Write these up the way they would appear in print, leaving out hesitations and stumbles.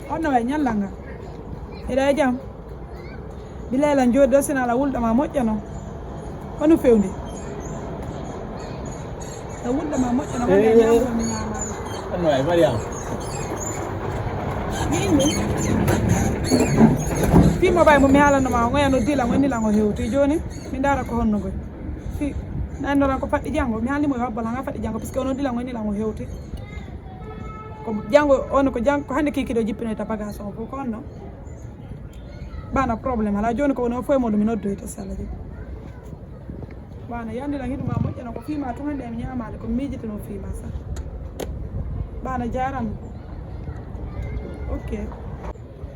on way nyallanga ida jam bilela njodo sina la wulda ma mojjano onu fewndi la wulda ma mojjano ma nyamdo mi nyamali on way Mariam fi mo bay mo mi halano ma ngoyano dila ngoni la ngo hewti joni mi ndara ko honno goy fi nan ran ko faddi jango mi halimo hobbala nga faddi jango parce que ono dila ngoni la ngo hewti ko jango on ko jango ko hande kiki do jippino ta bagage on ko onno bana problème ala joni ko wono foy mo dum noddo to sala de bana yandi la hidu ma mojjana ko fima to hande mi nyamale ko mijito no fima sa bana jaram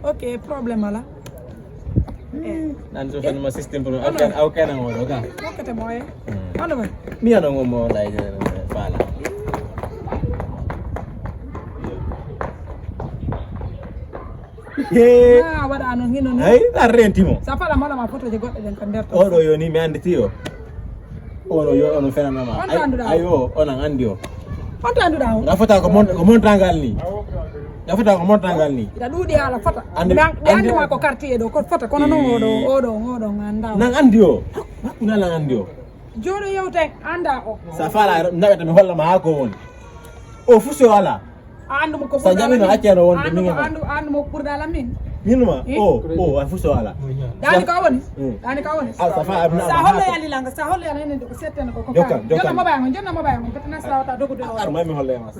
ok problème ala nan so fan ma system pro aw kana ngodo ka kokete moye ono ba mi ano ngomo lay fala waɗa noon hino ni ay a rentimo sa faɗa maɗa ma photo je goɗɗe ɗen ko nder to oɗo yo ni mi anditi o ono yo ono fenanama ayo onan andi o on to anduɗa o gafata ko montangal ni gafata ko montangal ni ida ɗuuɗi ala fota ɓe andima ko quartier ɗo ko fota kono noon oɗo ganda nan andi o hakkude nan andi o joni yewte anda o sa fala naweta mi hollama ha ko woni o fuso ala andumo ko sa jamino acceno wonde min andumo ko ɓurɗalam min minuma o a fuso ala dani ka woni dani ka woni sa hollo yalilanga sa hollo yana enen ko settene ko jonna mobay ngon betana sawata dogude o ar may mi hollema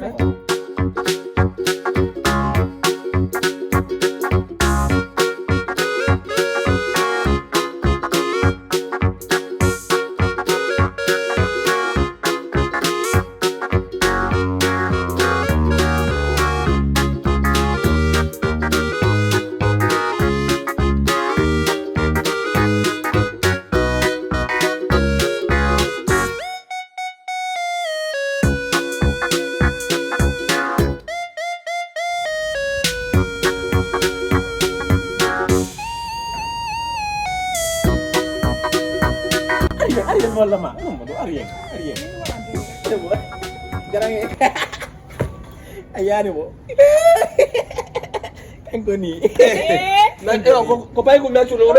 Ariel wala ma ano mo do Ariel jarang ayani mo angoni nan ko pay ko nachu do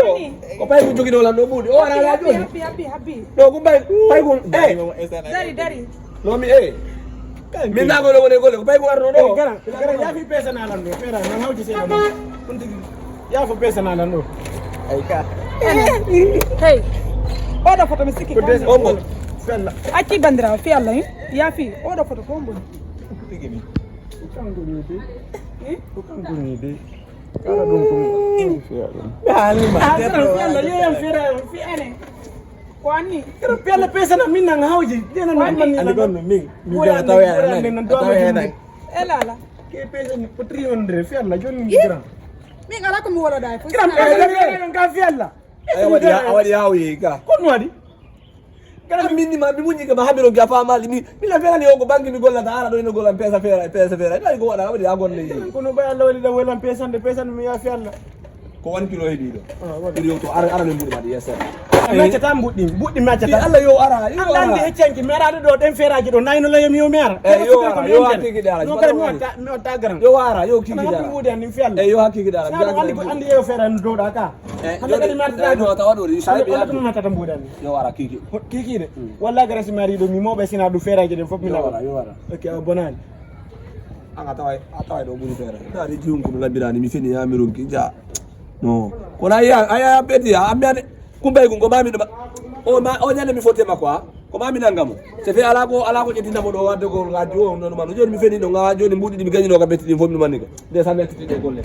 ko pay ko jogi do la no budi o ara la jogi happy no ko pay ko dari no mi min na go do ko pay ko arno do garang ya fi pesa na lan do pera na hawti se na kunti ya fa pesa na lan do ay ka hey oɗo photo mi sikki ombo fella acci bandirawo fi Allah ya fi oɗo photo ko mboni tigini kanko ni de kala dum ko halima fi Allah yoyam fi ene ko anni kero pella pesa na min nang hawji dena man andi gon min jara tawya nan elala ke pesa ni po 300 fi Allah joni gram min ala ko mi wala dai fo gram ka fi Allah awadi hawi ka kono wadi kala minni ma bi munyi ka ma hamiro ga fa mali mi la fera ni o go banki mi golla ta ala do ni golla pesa fera dai go wada awadi agon le kono bay Allah wadi da wala pesa mi ya fi Allah ko 1 kilo hedi do yo to ara le mbudi madi yesa Macca tan buddi macca tan Allah yo ara andi e cenki merade do den feraji do nayno layam yo mera yo hakiki dara no kala mi o tagaran yo ara yo kiki dara no wudi andi fi Allah yo hakiki dara andi yo fera do da ka hande kadi merade do ta wado ri sai be ya dum macca tan budani yo ara kiki de walla gara si mari do mi mobe sina du feraji den fop mi yo lawa ara okay o bonani anga tawai do buri fera ta di jiungu la birani mi fini ya mirum ki ja no kona aya beti ya ambiane kumbe ngo mami do o nyane mi fote makwa ko mami nangamo se fe ala ko jetinda mo do wadde ko radio non man joni mi feni do nga joni mbudi mi ganyi no ka beti di fommi manika de sa netti de golle